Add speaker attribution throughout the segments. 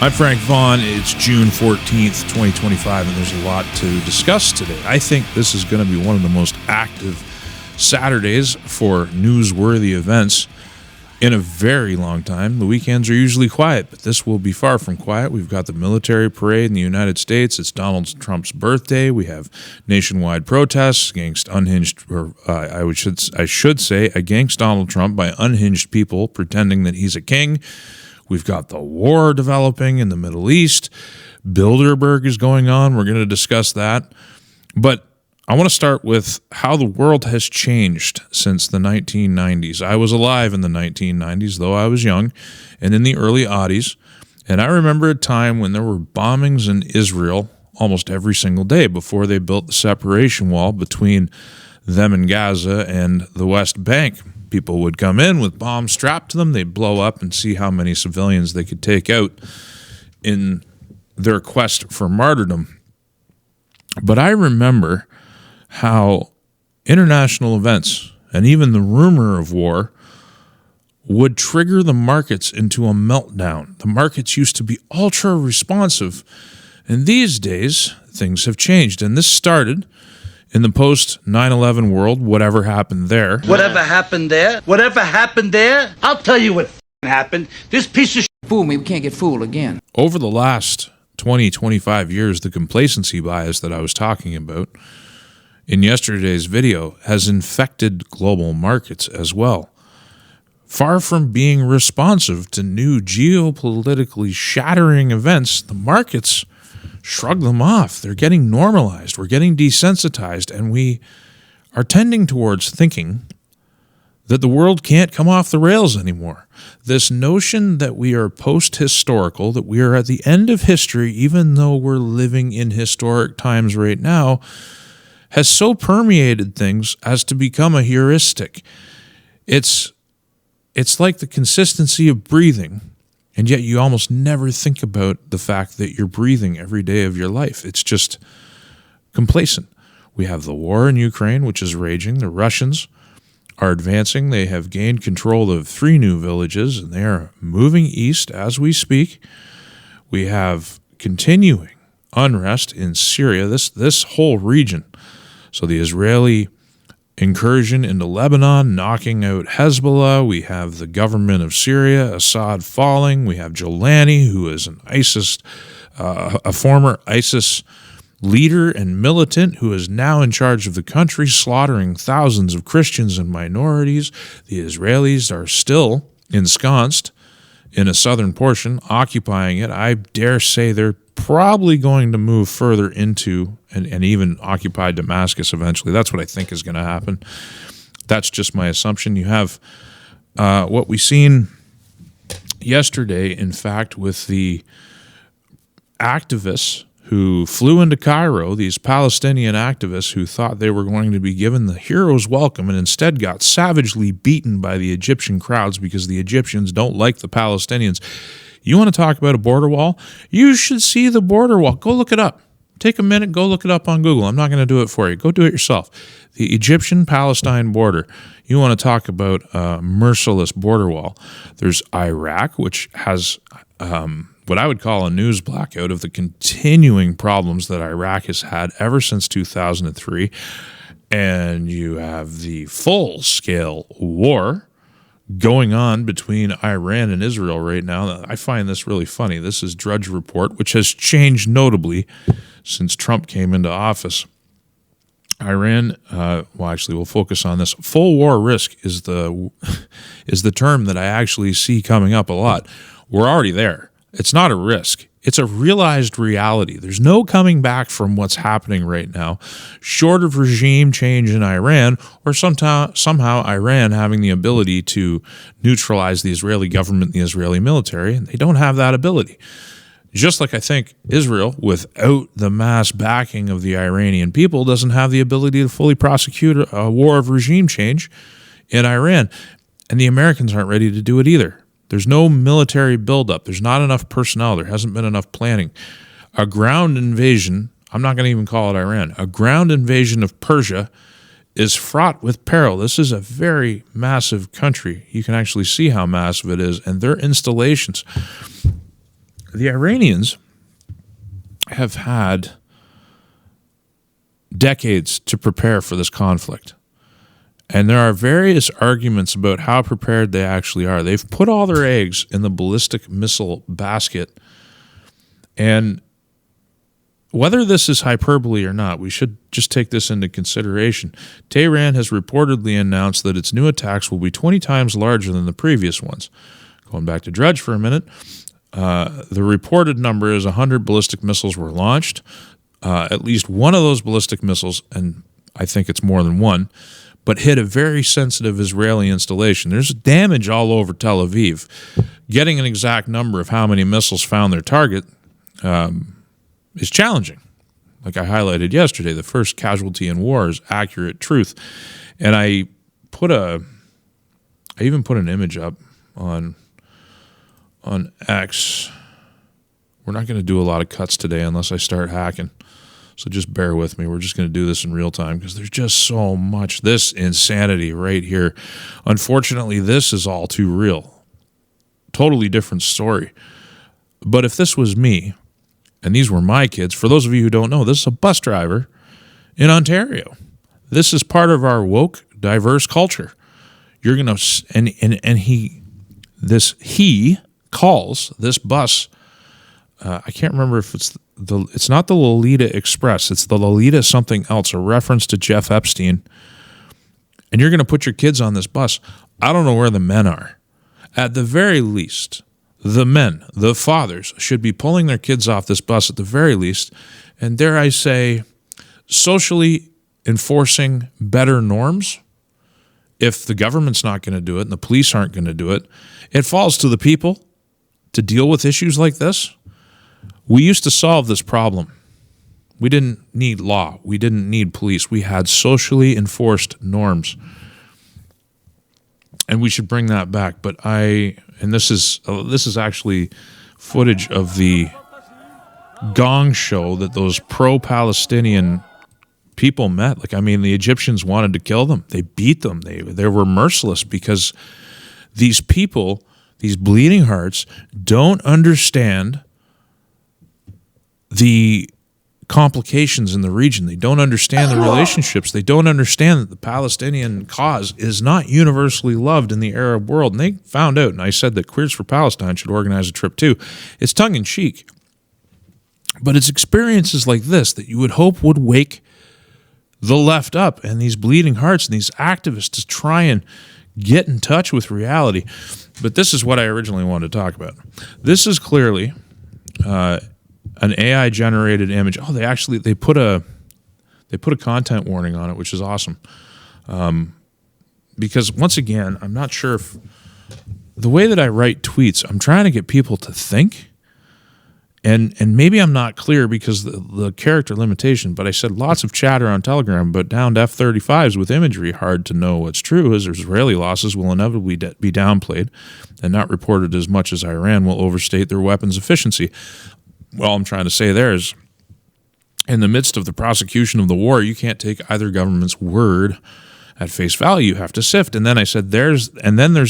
Speaker 1: I'm Frank Vaughn. It's June 14th, 2025, and there's a lot to discuss today. I think this is going to be one of the most active Saturdays for newsworthy events in a very long time. The weekends are usually quiet, but this will be far from quiet. We've got the military parade in the United States. It's Donald Trump's birthday. We have nationwide protests against unhinged, or I should say, against Donald Trump by unhinged people pretending that he's a king. We've got the war developing in the Middle East. Bilderberg is going on. We're going to discuss that. But I want to start with how the world has changed since the 1990s. I was alive in the 1990s, though I was young, and in the early aughties. And I remember a time when there were bombings in Israel almost every single day before they built the separation wall between them and Gaza and the West Bank. People would come in with bombs strapped to them. They'd blow up and see how many civilians they could take out in their quest for martyrdom. But I remember how international events and even the rumor of war would trigger the markets into a meltdown. The markets used to be ultra responsive, and these days things have changed. And this started in the post 9/11 world. Whatever happened there?
Speaker 2: Whatever happened there? Whatever happened there? I'll tell you what happened. This piece of shit
Speaker 3: fooled me. We can't get fooled again.
Speaker 1: Over the last 20, 25 years, the complacency bias that I was talking about in yesterday's video has infected global markets as well. Far from being responsive to new geopolitically shattering events, the markets shrug them off. They're getting normalized. We're getting desensitized, and we are tending towards thinking that the world can't come off the rails anymore. This notion that we are post-historical, that we are at the end of history, even though we're living in historic times right now, has so permeated things as to become a heuristic. It's like the consistency of breathing, and yet you almost never think about the fact that you're breathing every day of your life. It's just complacent. We have the war in Ukraine, which is raging. The Russians are advancing. They have gained control of 3 new villages, and they are moving east as we speak. We have continuing unrest in Syria, this whole region. So the Israeli incursion into Lebanon, knocking out Hezbollah. We have the government of Syria, Assad falling. We have Jolani, who is an ISIS, a former ISIS leader and militant who is now in charge of the country, slaughtering thousands of Christians and minorities. The Israelis are still ensconced in a southern portion, occupying it. I dare say they're probably going to move further into and even occupy Damascus eventually. That's what I think is going to happen. That's just my assumption. You have what we seen yesterday, in fact, with the activists who flew into Cairo, these Palestinian activists who thought they were going to be given the hero's welcome and instead got savagely beaten by the Egyptian crowds because the Egyptians don't like the Palestinians. You want to talk about a border wall? You should see the border wall. Go look it up. Take a minute, go look it up on Google. I'm not going to do it for you. Go do it yourself. The Egyptian-Palestine border. You want to talk about a merciless border wall. There's Iraq, which has what I would call a news blackout of the continuing problems that Iraq has had ever since 2003. And you have the full-scale war going on between Iran and Israel right now. I find this really funny. This is Drudge Report, which has changed notably since Trump came into office. Iran, we'll focus on this. Full war risk is the term that I actually see coming up a lot. We're already there. It's not a risk. It's a realized reality. There's no coming back from what's happening right now, short of regime change in Iran or somehow Iran having the ability to neutralize the Israeli government and the Israeli military, and they don't have that ability. Just like I think Israel, without the mass backing of the Iranian people, doesn't have the ability to fully prosecute a war of regime change in Iran. And the Americans aren't ready to do it either. There's no military buildup. There's not enough personnel. There hasn't been enough planning. A ground invasion, I'm not going to even call it Iran, a ground invasion of Persia is fraught with peril. This is a very massive country. You can actually see how massive it is. And their installations, the Iranians have had decades to prepare for this conflict. And there are various arguments about how prepared they actually are. They've put all their eggs in the ballistic missile basket. And whether this is hyperbole or not, we should just take this into consideration. Tehran has reportedly announced that its new attacks will be 20 times larger than the previous ones. Going back to Drudge for a minute, the reported number is 100 ballistic missiles were launched. At least one of those ballistic missiles, and I think it's more than one, but hit a very sensitive Israeli installation. There's damage all over Tel Aviv. Getting an exact number of how many missiles found their target is challenging. Like I highlighted yesterday, the first casualty in war is accurate truth. And I even put an image up on X. We're not going to do a lot of cuts today unless I start hacking. So just bear with me. We're just going to do this in real time because there's just so much. This insanity right here. Unfortunately, this is all too real. Totally different story. But if this was me, and these were my kids, for those of you who don't know, this is a bus driver in Ontario. This is part of our woke, diverse culture. You're going to, and he calls this bus, I can't remember if it's not the Lolita Express, it's the Lolita something else, a reference to Jeff Epstein. And you're going to put your kids on this bus. I don't know where the men are. At the very least, the men, the fathers, should be pulling their kids off this bus at the very least, and dare I say, socially enforcing better norms. If the government's not going to do it and the police aren't going to do it, it falls to the people to deal with issues like this. We used to solve this problem. We didn't need law. We didn't need police. We had socially enforced norms. And we should bring that back. But this is actually footage of the gong show that those pro-Palestinian people met. The Egyptians wanted to kill them. They beat them. They were merciless because these people, these bleeding hearts, don't understand the complications in the region. They don't understand the relationships. They don't understand that the Palestinian cause is not universally loved in the Arab world. And they found out, and I said that Queers for Palestine should organize a trip too. It's tongue-in-cheek. But it's experiences like this that you would hope would wake the left up and these bleeding hearts and these activists to try and get in touch with reality. But this is what I originally wanted to talk about. This is clearly an AI generated image. Oh, they put a content warning on it, which is awesome. Because once again, I'm not sure if the way that I write tweets, I'm trying to get people to think. And maybe I'm not clear because the character limitation, but I said lots of chatter on Telegram, but downed F-35s with imagery. Hard to know what's true, as Israeli losses will inevitably be downplayed and not reported as much as Iran will overstate their weapons efficiency. All I'm trying to say there is, in the midst of the prosecution of the war, you can't take either government's word at face value. You have to sift. And then I said there's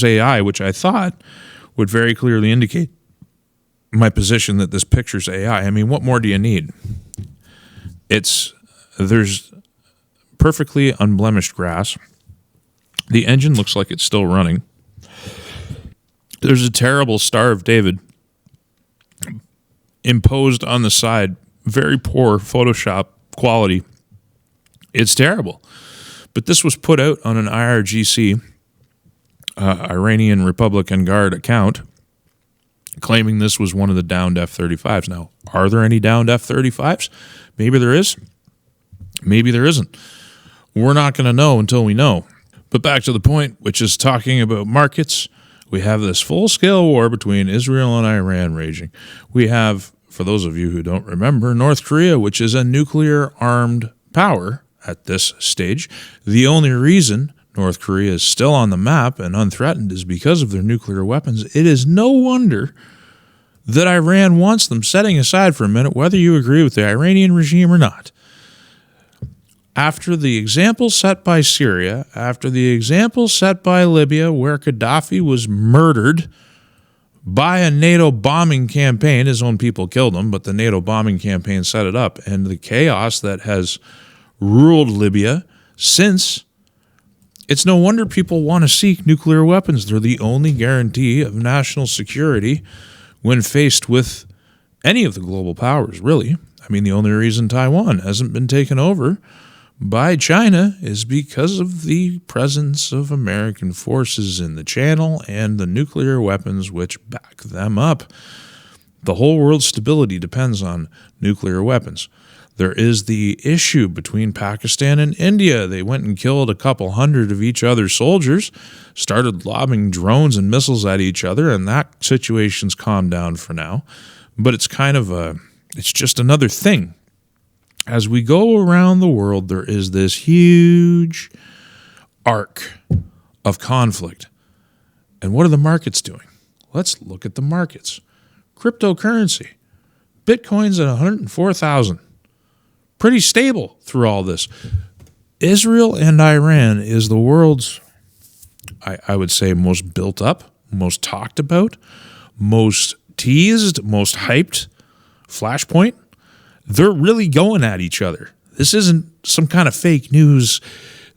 Speaker 1: AI, which I thought would very clearly indicate my position that this picture's AI. What more do you need? There's perfectly unblemished grass. The engine looks like it's still running. There's a terrible Star of David imposed on the side. Very poor Photoshop quality. It's terrible. But this was put out on an IRGC, Iranian Republican Guard account, claiming this was one of the downed F-35s. Now, are there any downed F-35s? Maybe there is. Maybe there isn't. We're not going to know until we know. But back to the point, which is talking about markets. We have this full-scale war between Israel and Iran raging. We have, for those of you who don't remember, North Korea, which is a nuclear-armed power at this stage. The only reason North Korea is still on the map and unthreatened is because of their nuclear weapons. It is no wonder that Iran wants them, setting aside for a minute whether you agree with the Iranian regime or not. After the example set by Syria, after the example set by Libya, where Gaddafi was murdered by a NATO bombing campaign. His own people killed him, but the NATO bombing campaign set it up. And the chaos that has ruled Libya since, it's no wonder people want to seek nuclear weapons. They're the only guarantee of national security when faced with any of the global powers, really. I mean, the only reason Taiwan hasn't been taken over by China is because of the presence of American forces in the channel and the nuclear weapons which back them up. The whole world's stability depends on nuclear weapons. There is the issue between Pakistan and India. They went and killed a couple hundred of each other's soldiers, started lobbing drones and missiles at each other, and that situation's calmed down for now. But it's it's just another thing. As we go around the world, there is this huge arc of conflict. And what are the markets doing? Let's look at the markets. Cryptocurrency. Bitcoin's at 104,000. Pretty stable through all this. Israel and Iran is the world's, I would say, most built up, most talked about, most teased, most hyped flashpoint. They're really going at each other. This isn't some kind of fake news,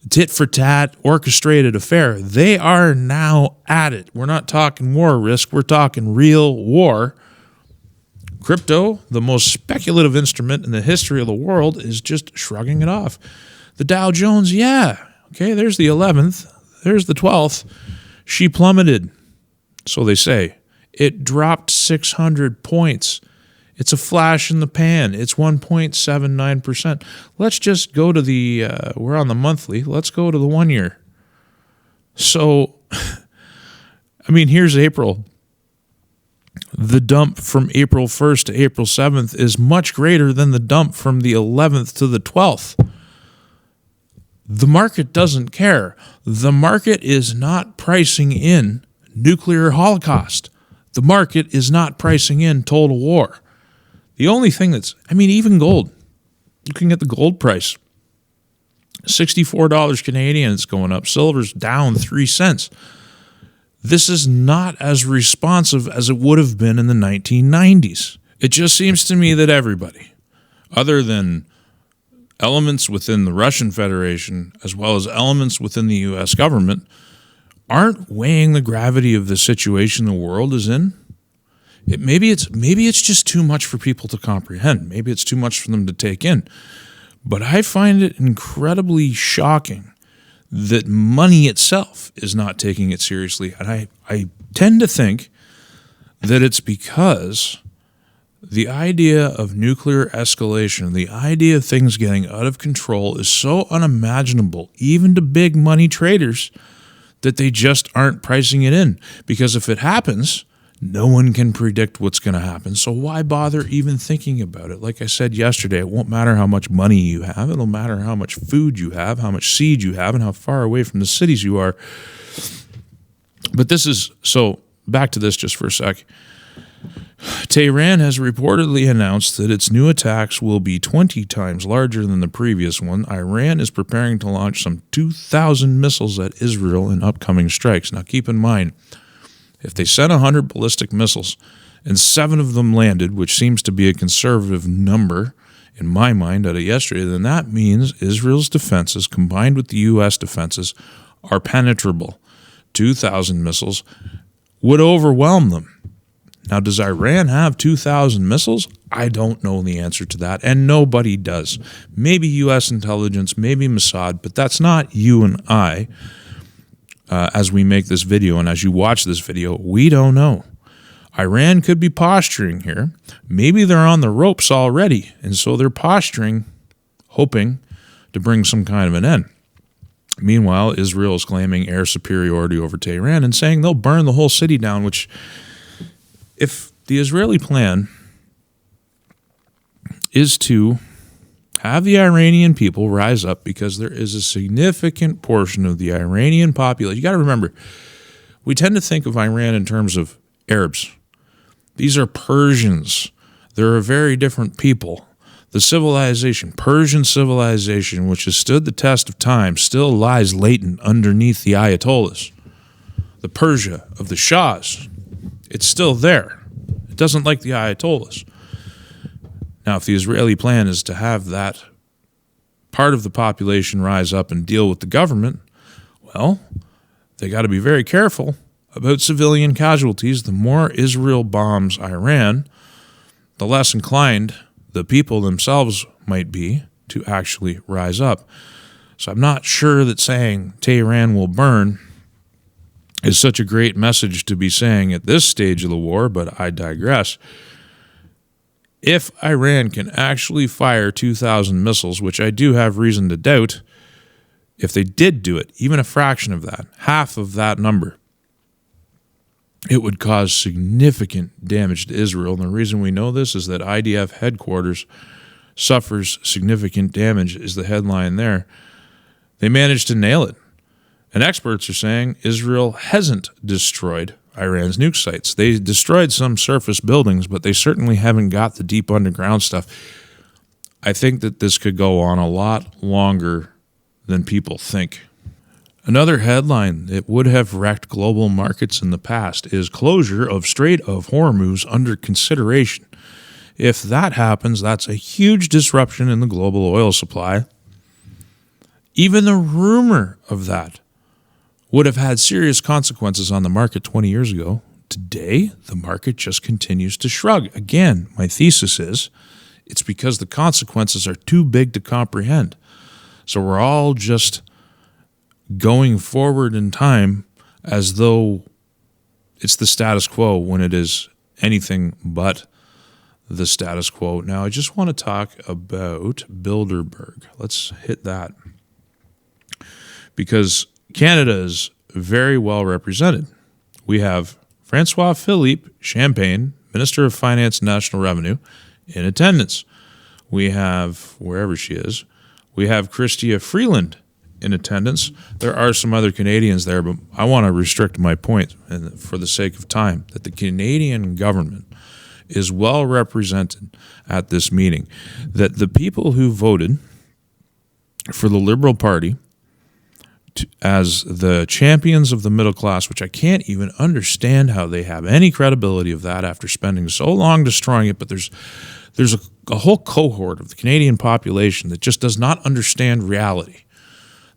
Speaker 1: tit for tat, orchestrated affair. They are now at it. We're not talking war risk. We're talking real war. Crypto, the most speculative instrument in the history of the world, is just shrugging it off. The Dow Jones, okay, there's the 11th. There's the 12th. She plummeted, so they say. It dropped 600 points. It's a flash in the pan. It's 1.79%. Let's just go to we're on the monthly. Let's go to the 1 year. So, I mean, here's April. The dump from April 1st to April 7th is much greater than the dump from the 11th to the 12th. The market doesn't care. The market is not pricing in nuclear holocaust. The market is not pricing in total war. The only thing even gold. Looking at the gold price, $64 Canadian, it's going up. Silver's down 3 cents. This is not as responsive as it would have been in the 1990s. It just seems to me that everybody, other than elements within the Russian Federation as well as elements within the U.S. government, aren't weighing the gravity of the situation the world is in. Maybe it's just too much for people to comprehend. Maybe it's too much for them to take in. But I find it incredibly shocking that money itself is not taking it seriously. And I tend to think that it's because the idea of nuclear escalation, the idea of things getting out of control is so unimaginable, even to big money traders, that they just aren't pricing it in. Because if it happens, no one can predict what's going to happen. So why bother even thinking about it? Like I said yesterday, it won't matter how much money you have. It'll matter how much food you have, how much seed you have, and how far away from the cities you are. But so back to this just for a sec. Tehran has reportedly announced that its new attacks will be 20 times larger than the previous one. Iran is preparing to launch some 2,000 missiles at Israel in upcoming strikes. Now keep in mind, if they sent 100 ballistic missiles and 7 of them landed, which seems to be a conservative number in my mind out of yesterday, then that means Israel's defenses combined with the U.S. defenses are penetrable. 2,000 missiles would overwhelm them. Now, does Iran have 2,000 missiles? I don't know the answer to that, and nobody does. Maybe U.S. intelligence, maybe Mossad, but that's not you and I. As we make this video and as you watch this video, we don't know. Iran could be posturing here. Maybe they're on the ropes already, and so they're posturing, hoping to bring some kind of an end. Meanwhile, Israel is claiming air superiority over Tehran and saying they'll burn the whole city down, which, if the Israeli plan is to have the Iranian people rise up, because there is a significant portion of the Iranian population. You got to remember, we tend to think of Iran in terms of Arabs. These are Persians. They're a very different people. The civilization, Persian civilization, which has stood the test of time, still lies latent underneath the Ayatollahs. The Persia of the Shahs. It's still there. It doesn't like the Ayatollahs. Now, if the Israeli plan is to have that part of the population rise up and deal with the government, well, they got to be very careful about civilian casualties. The more Israel bombs Iran, the less inclined the people themselves might be to actually rise up. So I'm not sure that saying Tehran will burn is such a great message to be saying at this stage of the war, but I digress. If Iran can actually fire 2,000 missiles, which I do have reason to doubt, if they did do it, even a fraction of that, half of that number, it would cause significant damage to Israel. And the reason we know this is that IDF headquarters suffers significant damage, is the headline there. They managed to nail it. And experts are saying Israel hasn't destroyed Iran's nuke sites. They destroyed some surface buildings, but they certainly haven't got the deep underground stuff. I think that this could go on a lot longer than people think. Another headline that would have wrecked global markets in the past is closure of Strait of Hormuz under consideration. If that happens, that's a huge disruption in the global oil supply. Even the rumor of that would have had serious consequences on the market 20 years ago. Today, the market just continues to shrug. Again, my thesis is it's because the consequences are too big to comprehend. So we're all just going forward in time as though it's the status quo when it is anything but the status quo. Now, I just want to talk about Bilderberg. Let's hit that. Because Canada is very well represented. We have Francois Philippe Champagne, Minister of Finance and National Revenue, in attendance. We have, wherever she is, we have Chrystia Freeland in attendance. There are some other Canadians there, but I want to restrict my point, and for the sake of time, that the Canadian government is well represented at this meeting, that the people who voted for the Liberal Party as the champions of the middle class, which I can't even understand how they have any credibility of that after spending so long destroying it, but there's a whole cohort of the Canadian population that just does not understand reality.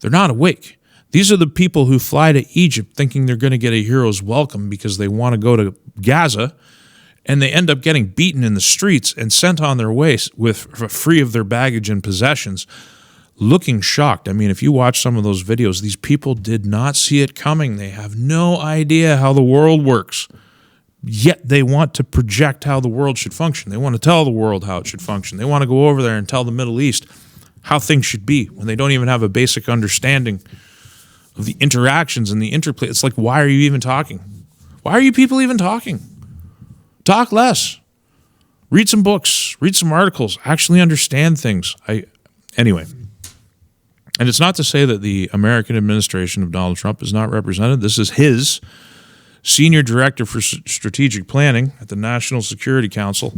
Speaker 1: They're not awake. These are the people who fly to Egypt thinking they're going to get a hero's welcome because they want to go to Gaza, and they end up getting beaten in the streets and sent on their way free of their baggage and possessions, looking shocked. I mean, if you watch some of those videos, these people did not see it coming. They have no idea how the world works, yet they want to project how the world should function. They want to tell the world how it should function. They want to go over there and tell the Middle East how things should be when they don't even have a basic understanding of the interactions and the interplay. It's like, why are you even talking? Why are you people even talking? Talk less. Read some books. Read some articles. Actually understand things. Anyway. And it's not to say that the American administration of Donald Trump is not represented. This is his senior director for strategic planning at the National Security Council.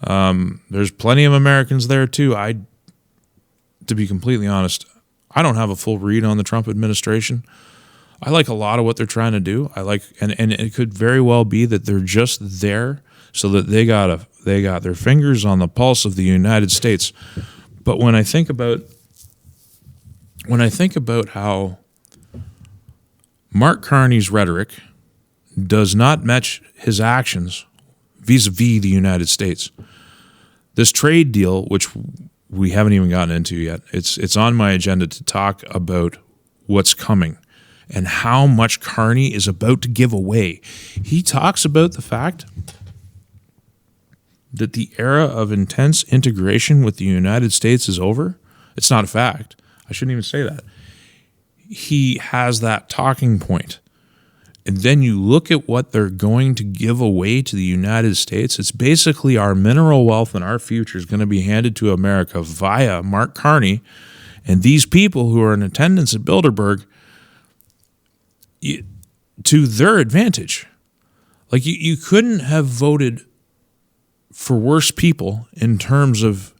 Speaker 1: There's plenty of Americans there too. To be completely honest, I don't have a full read on the Trump administration. I like a lot of what they're trying to do. And it could very well be that they're just there so that they got their fingers on the pulse of the United States. But when I think about how Mark Carney's rhetoric does not match his actions vis-a-vis the United States, this trade deal, which we haven't even gotten into yet, it's on my agenda to talk about what's coming and how much Carney is about to give away. He talks about the fact that the era of intense integration with the United States is over. It's not a fact. I shouldn't even say that. He has that talking point. And then you look at what they're going to give away to the United States. It's basically our mineral wealth and our future is going to be handed to America via Mark Carney and these people who are in attendance at Bilderberg to their advantage. Like you couldn't have voted for worse people in terms of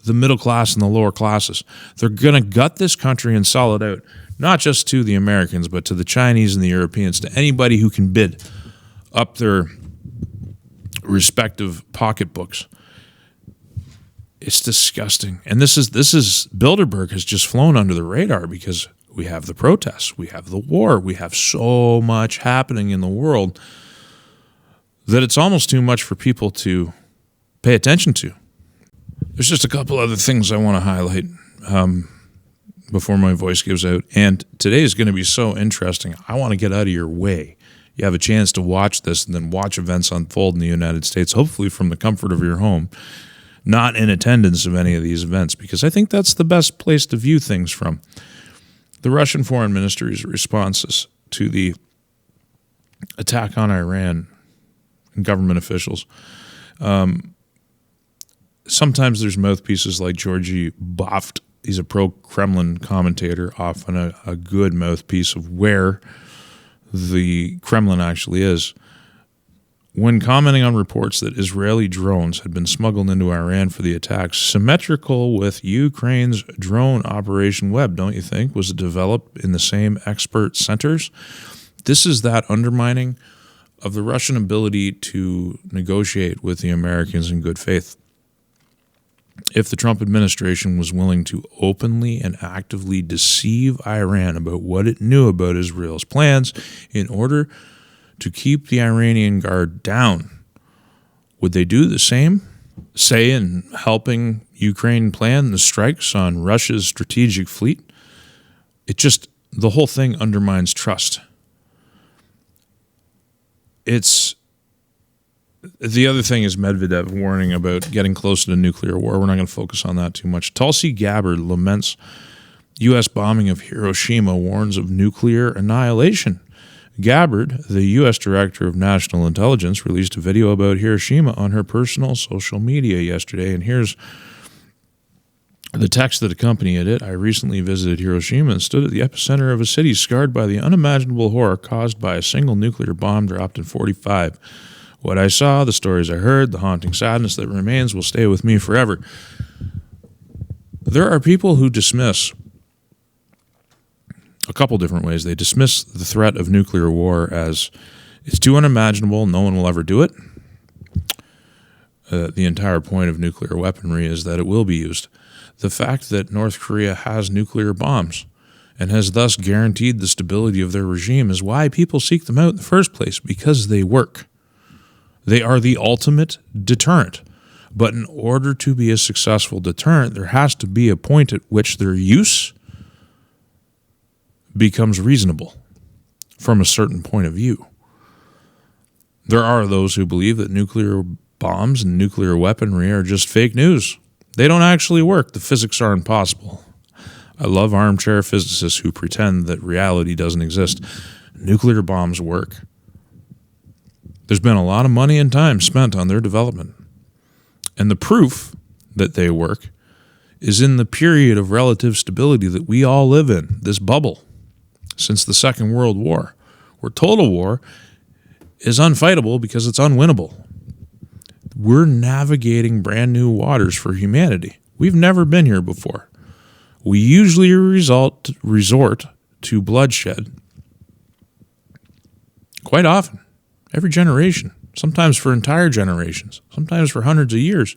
Speaker 1: the middle class and the lower classes. They're going to gut this country and sell it out, not just to the Americans, but to the Chinese and the Europeans, to anybody who can bid up their respective pocketbooks. It's disgusting. And this is Bilderberg has just flown under the radar because we have the protests, we have the war, we have so much happening in the world that it's almost too much for people to pay attention to. There's just a couple other things I want to highlight before my voice gives out. And today is going to be so interesting. I want to get out of your way. You have a chance to watch this and then watch events unfold in the United States, hopefully from the comfort of your home, not in attendance of any of these events, because I think that's the best place to view things from. The Russian Foreign Ministry's responses to the attack on Iran and government officials. Sometimes there's mouthpieces like Georgy Boft. He's a pro-Kremlin commentator, often a good mouthpiece of where the Kremlin actually is. When commenting on reports that Israeli drones had been smuggled into Iran for the attacks, symmetrical with Ukraine's drone operation web, don't you think? Was it developed in the same expert centers? This is that undermining of the Russian ability to negotiate with the Americans in good faith. If the Trump administration was willing to openly and actively deceive Iran about what it knew about Israel's plans in order to keep the Iranian guard down, would they do the same, say, in helping Ukraine plan the strikes on Russia's strategic fleet? The whole thing undermines trust. The other thing is Medvedev warning about getting closer to nuclear war. We're not going to focus on that too much. Tulsi Gabbard laments U.S. bombing of Hiroshima, warns of nuclear annihilation. Gabbard, the U.S. Director of National Intelligence, released a video about Hiroshima on her personal social media yesterday, and here's the text that accompanied it. I recently visited Hiroshima and stood at the epicenter of a city scarred by the unimaginable horror caused by a single nuclear bomb dropped in 1945. What I saw, the stories I heard, the haunting sadness that remains will stay with me forever. There are people who dismiss a couple different ways. They dismiss the threat of nuclear war as it's too unimaginable, no one will ever do it. The entire point of nuclear weaponry is that it will be used. The fact that North Korea has nuclear bombs and has thus guaranteed the stability of their regime is why people seek them out in the first place, because they work. They are the ultimate deterrent. But in order to be a successful deterrent, there has to be a point at which their use becomes reasonable from a certain point of view. There are those who believe that nuclear bombs and nuclear weaponry are just fake news. They don't actually work. The physics are impossible. I love armchair physicists who pretend that reality doesn't exist. Nuclear bombs work. There's been a lot of money and time spent on their development. And the proof that they work is in the period of relative stability that we all live in, this bubble, since the Second World War, where total war is unfightable because it's unwinnable. We're navigating brand new waters for humanity. We've never been here before. We usually resort to bloodshed quite often. Every generation, sometimes for entire generations, sometimes for hundreds of years.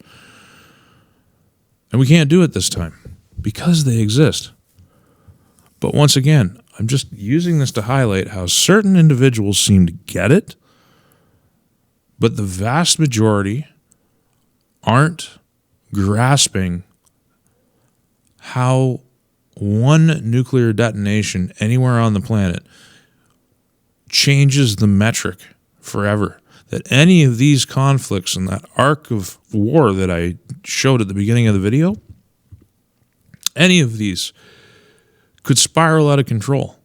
Speaker 1: And we can't do it this time because they exist. But once again, I'm just using this to highlight how certain individuals seem to get it, but the vast majority aren't grasping how one nuclear detonation anywhere on the planet changes the metric forever. That any of these conflicts and that arc of war that I showed at the beginning of the video, any of these could spiral out of control.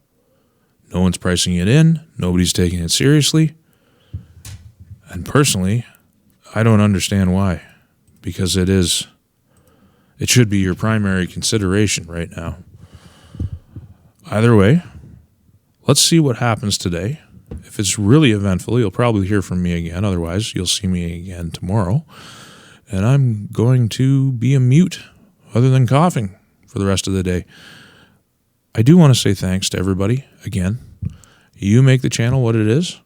Speaker 1: No one's pricing it in. Nobody's taking it seriously. And personally, I don't understand why. Because it should be your primary consideration right now. Either way, let's see what happens today. If it's really eventful, you'll probably hear from me again. Otherwise, you'll see me again tomorrow. And I'm going to be a mute other than coughing for the rest of the day. I do want to say thanks to everybody again. You make the channel what it is.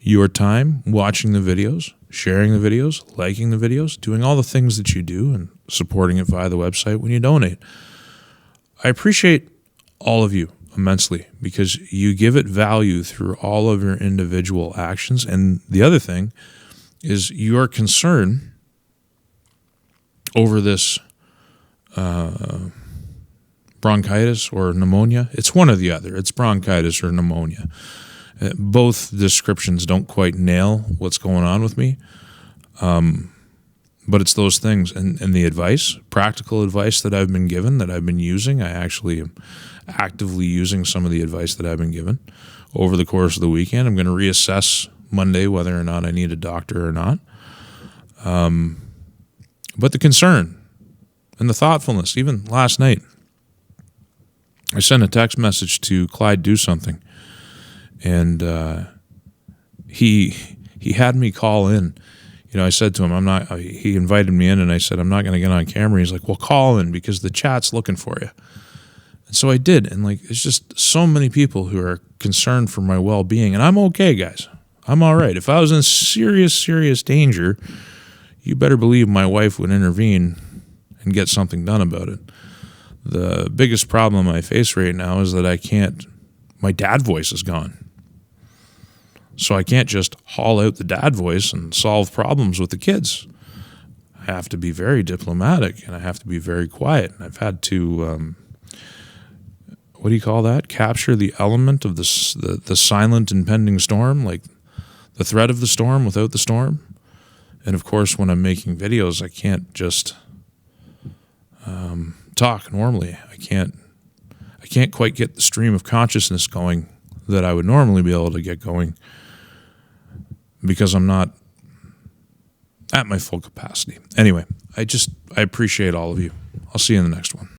Speaker 1: your time watching the videos, sharing the videos, liking the videos, doing all the things that you do, and supporting it via the website when you donate. I appreciate all of you immensely because you give it value through all of your individual actions. And the other thing is your concern over this bronchitis or pneumonia. It's one or the other. It's bronchitis or pneumonia. Both descriptions don't quite nail what's going on with me. But it's those things. And the advice, practical advice that I've been given, that I've been using, I actually am actively using some of the advice that I've been given over the course of the weekend. I'm going to reassess Monday whether or not I need a doctor or not. But the concern and the thoughtfulness, even last night, I sent a text message to Clyde Do Something, and he had me call in. You know, I said to him, he invited me in, and I said, I'm not going to get on camera. He's like, well, call in because the chat's looking for you. And so I did, and it's just so many people who are concerned for my well-being, and I'm okay, guys. I'm all right. If I was in serious, serious danger, you better believe my wife would intervene and get something done about it. The biggest problem I face right now is that my dad voice is gone. So I can't just haul out the dad voice and solve problems with the kids. I have to be very diplomatic and I have to be very quiet. And I've had to, what do you call that? Capture the element of the silent impending storm, like the threat of the storm without the storm. And of course, when I'm making videos, I can't just talk normally. I can't quite get the stream of consciousness going that I would normally be able to get going because I'm not at my full capacity. Anyway, I appreciate all of you. I'll see you in the next one.